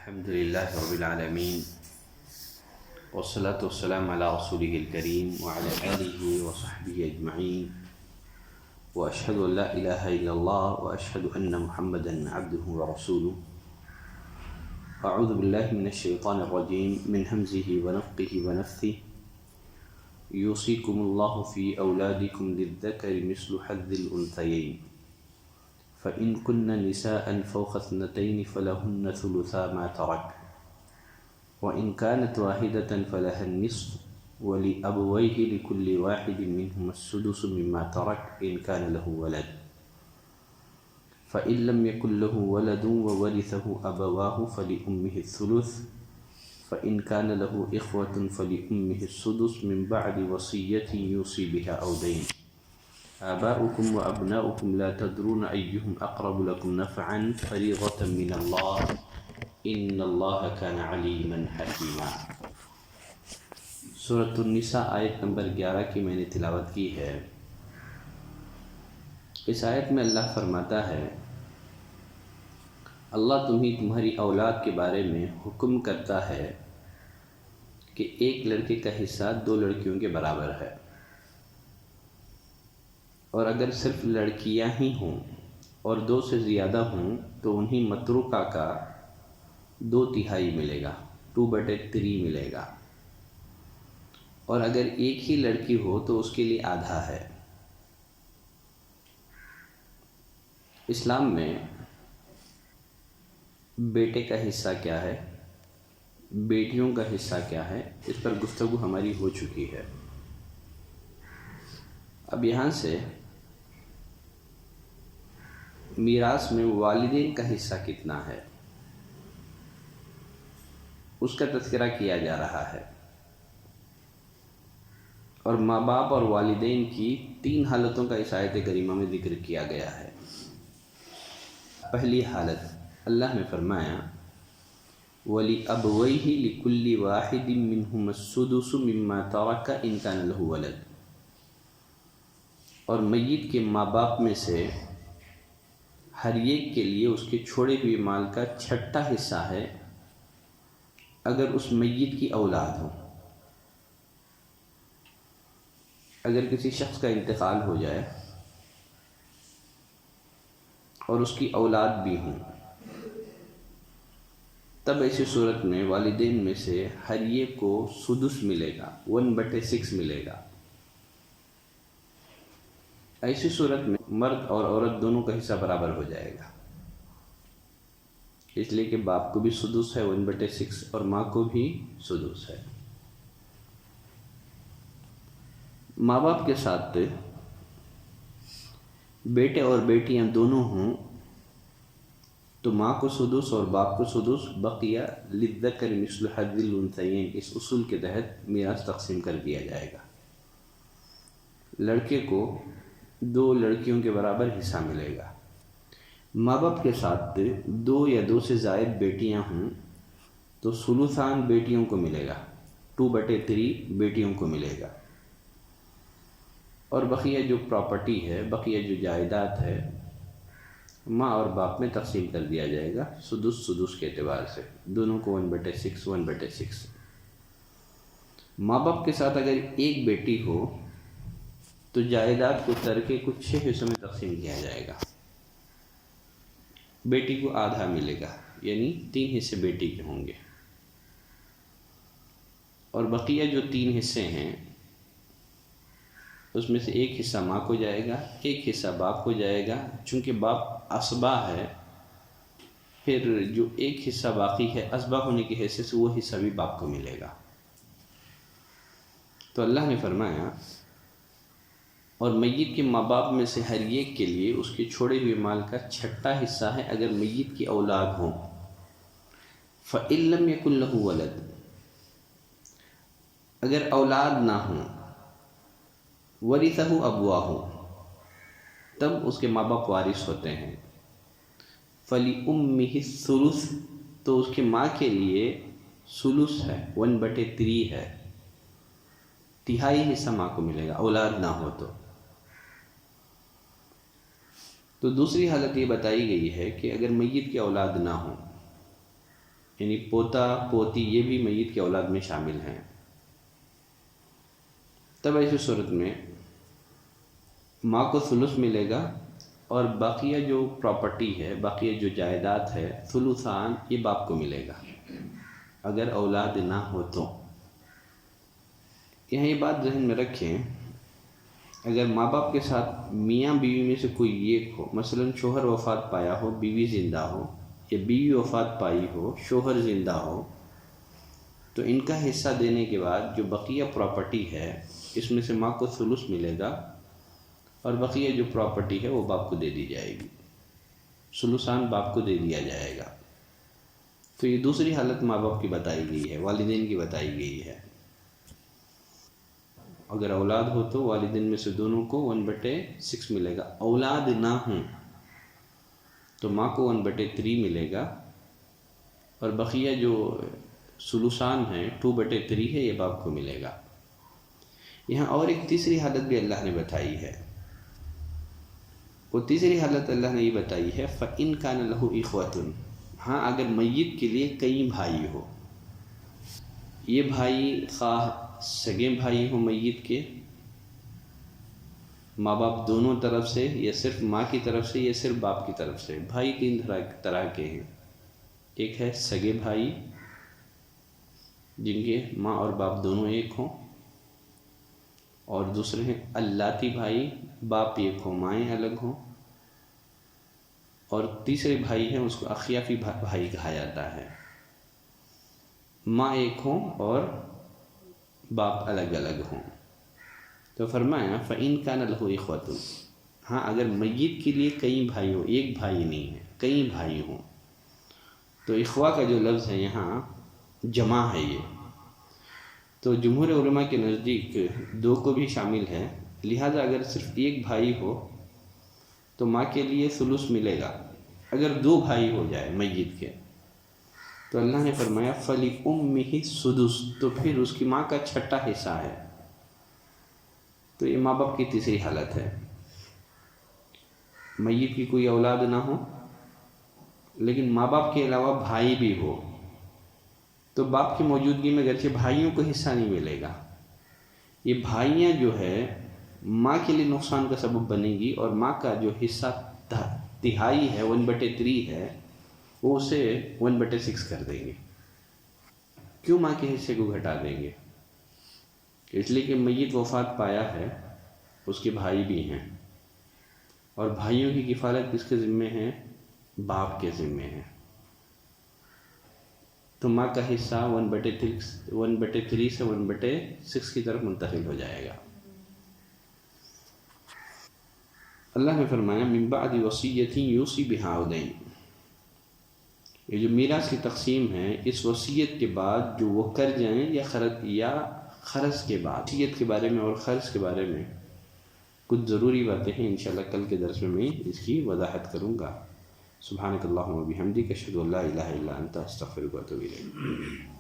الحمد لله رب العالمين والصلاة والسلام على رسوله الكريم وعلى آله وصحبه أجمعين وأشهد أن لا إله إلا الله وأشهد أن محمدا عبده ورسوله. أعوذ بالله من الشيطان الرجيم من همزه ونفخه ونفثه. يوصيكم الله في أولادكم للذكر مثل حظ الأنثيين فإن كن نساء فوق اثنتين فلهن ثلثا ما ترك وإن كانت واحدة فلها النصف ولأبويه لكل واحد منهما السدس مما ترك إن كان له ولد فإن لم يكن له ولد وورثه أبواه فلأمه الثلث فإن كان له إخوة فلأمه السدس من بعد وصية يوصي بها أو دين. آباؤكم وأبناؤكم لا تدرون أيهم أقرب لكم نفعا فريضة من الله إن الله كان عليما حكيما. سورة النساء آیت نمبر 11 کی میں نے تلاوت کی ہے. اس آیت میں اللہ فرماتا ہے اللہ تمہاری اولاد کے بارے میں حکم کرتا ہے کہ ایک لڑکے کا حصہ 2 لڑکیوں کے برابر ہے، اور اگر صرف لڑکیاں ہی ہوں اور 2 سے زیادہ ہوں تو انہیں متروکہ کا 2/3 ملے گا، 2/3 ملے گا، اور اگر ایک ہی لڑکی ہو تو اس کے لیے آدھا ہے. اسلام میں بیٹے کا حصہ کیا ہے، بیٹیوں کا حصہ کیا ہے، اس پر گفتگو ہماری ہو چکی ہے. اب یہاں سے میراث میں والدین کا حصہ کتنا ہے اس کا تذکرہ کیا جا رہا ہے، اور ماں باپ اور والدین کی 3 حالتوں کا اس آیت کریمہ میں ذکر کیا گیا ہے. پہلی حالت اللہ نے فرمایا وَلِأَبْوَيْهِ لِكُلِّ وَاحِدٍ مِّنْهُمَا السُّدُسُ مِمَّا تَرَكَ إِنْ كَانَ لَهُ وَلَدٌ، اور میت کے ماں باپ میں سے ہر ایک کے لیے اس کے چھوڑے ہوئے مال کا 6واں حصہ ہے اگر اس میت کی اولاد ہو. اگر کسی شخص کا انتقال ہو جائے اور اس کی اولاد بھی ہوں تب ایسی صورت میں والدین میں سے ہر ایک کو سدس ملے گا، 1/6 ملے گا. ایسی صورت میں مرد اور عورت دونوں کا حصہ برابر ہو جائے گا، اس لیے کہ باپ کو بھی سدس ہے 1/6 اور ماں کو بھی سدس ہے. ماں باپ کے ساتھ بیٹے اور بیٹیاں دونوں ہوں تو ماں کو سدس اور باپ کو سدس، بقیہ للذکر مثل حظ الانثیین، اس اصول کے تحت میراث تقسیم کر دیا جائے گا. لڑکے کو 2 لڑکیوں کے برابر حصہ ملے گا. ماں باپ کے ساتھ 2 یا 2 سے زائد بیٹیاں ہوں تو ثلثان بیٹیوں کو ملے گا، 2/3 بیٹیوں کو ملے گا، اور بقیہ جو پراپرٹی ہے، بقیہ جو جائیداد ہے ماں اور باپ میں تقسیم کر دیا جائے گا سدس کے اعتبار سے، دونوں کو 1/6. ماں باپ کے ساتھ اگر ایک بیٹی ہو تو جائیداد کو ترکے کو 6 حصوں میں تقسیم کیا جائے گا. بیٹی کو آدھا ملے گا، یعنی 3 حصے بیٹی کے ہوں گے، اور بقیہ جو 3 حصے ہیں اس میں سے ایک حصہ ماں کو جائے گا، ایک حصہ باپ کو جائے گا. چونکہ باپ اسبا ہے، پھر جو ایک حصہ باقی ہے اسبا ہونے کی حیثیت سے وہ حصہ بھی باپ کو ملے گا. تو اللہ نے فرمایا اور میت کے ماں باپ میں سے ہر ایک کے لیے اس کے چھوڑے ہوئے مال کا 6واں حصہ ہے اگر میت کی اولاد ہو. فَإِن لَّمْ يَكُن لَّهُ وَلَدٌ، اگر اولاد نہ ہوں، وَرِثَهُ أَبْوَاهُ، تب اس کے ماں باپ وارث ہوتے ہیں. فَلِأُمِّهِ الثُّلُثُ، تو اس کے ماں کے لیے ثلث ہے، 1/3 ہے، 1/3 حصہ ماں کو ملے گا اولاد نہ ہو تو. تو دوسری حالت یہ بتائی گئی ہے کہ اگر میت کی اولاد نہ ہو یعنی پوتا پوتی یہ بھی میت کی اولاد میں شامل ہیں۔ تب ایسی صورت میں ماں کو ثلث ملے گا، اور باقیہ جو پراپرٹی ہے، باقیہ جو جائیداد ہے، ثلثان یہ باپ کو ملے گا اگر اولاد نہ ہو تو۔ یہاں یہ بات ذہن میں رکھیں، اگر ماں باپ کے ساتھ میاں بیوی میں سے کوئی ایک ہو، مثلا شوہر وفات پایا ہو بیوی زندہ ہو، یا بیوی وفات پائی ہو شوہر زندہ ہو، تو ان کا حصہ دینے کے بعد جو بقیہ پراپرٹی ہے اس میں سے ماں کو ثلث ملے گا، اور بقیہ جو پراپرٹی ہے وہ باپ کو دے دی جائے گی، ثلثان باپ کو دے دیا جائے گا۔ تو یہ دوسری حالت ماں باپ کی بتائی گئی ہے، والدین کی بتائی گئی ہے۔ اگر اولاد ہو تو والدین میں سے دونوں کو 1/6 ملے گا، اولاد نہ ہوں تو ماں کو 1/3 ملے گا، اور بقیہ جو ثلثان ہیں 2/3 ہے، یہ باپ کو ملے گا۔ یہاں اور ایک تیسری حالت بھی اللہ نے بتائی ہے، وہ تیسری حالت اللہ نے یہ بتائی ہے فَإِن كَانَ لَهُ إِخْوَةٌ، ہاں اگر میت کے لیے کئی بھائی ہو، یہ بھائی خواہ سگے بھائی ہوں میت کے، ماں باپ دونوں طرف سے، یا صرف ماں کی طرف سے، یا صرف باپ کی طرف سے۔ بھائی تین طرح کے ہیں، ایک ہے سگے بھائی جن کے ماں اور باپ دونوں ایک ہوں، اور دوسرے ہیں اللاتی بھائی، باپ ایک ہوں مائیں الگ ہوں، اور تیسرے بھائی ہیں اس کو اخیافی بھائی کہا جاتا ہے، ماں ایک ہوں اور باپ الگ الگ ہوں۔ تو فرمایا فَإِن كَانَ لَهُ إِخْوَةٌ، ہاں اگر میت کے لیے کئی بھائی ہو، ایک بھائی نہیں ہے کئی بھائی ہوں، تو اخوا کا جو لفظ ہے یہاں جمع ہے یہ، تو جمہور علماء کے نزدیک 2 کو بھی شامل ہے، لہذا اگر صرف ایک بھائی ہو تو ماں کے لیے ثلث ملے گا۔ اگر 2 بھائی ہو جائے میت کے تو اللہ نے فرمایا فَلِأُمِّهِ السُّدُسُ، تو پھر اس کی ماں کا چھٹا حصہ ہے۔ تو یہ ماں باپ کی تیسری حالت ہے، میت کی کوئی اولاد نہ ہو لیکن ماں باپ کے علاوہ بھائی بھی ہو، تو باپ کی موجودگی میں اگرچہ بھائیوں کو حصہ نہیں ملے گا، یہ بھائیاں جو ہے ماں کے لیے نقصان کا سبب بنے گی، اور ماں کا جو حصہ تہائی ہے 1/3 ہے وہ اسے 1/6 کر دیں گے۔ کیوں ماں کے حصے کو گھٹا دیں گے؟ اس لیے کہ میت وفات پایا ہے، اس کے بھائی بھی ہیں، اور بھائیوں کی کفالت کس کے ذمے ہے؟ باپ کے ذمے ہے، تو ماں کا حصہ 1/3 سے 1/6 کی طرف منتقل ہو جائے گا۔ اللہ نے فرمایا من بعد وصیۃ یوصی بہا او دین، یہ جو میراث کی تقسیم ہے اس وصیت کے بعد جو وہ کر جائیں، یا خرچ کے بعد۔ وصیت کے بارے میں اور خرچ کے بارے میں کچھ ضروری باتیں ہیں، انشاءاللہ کل کے درس میں اس کی وضاحت کروں گا۔ سبحانک اللہم و بحمدک، اشہد ان لا الہ الا انت، استغفرک و اتوب الیک۔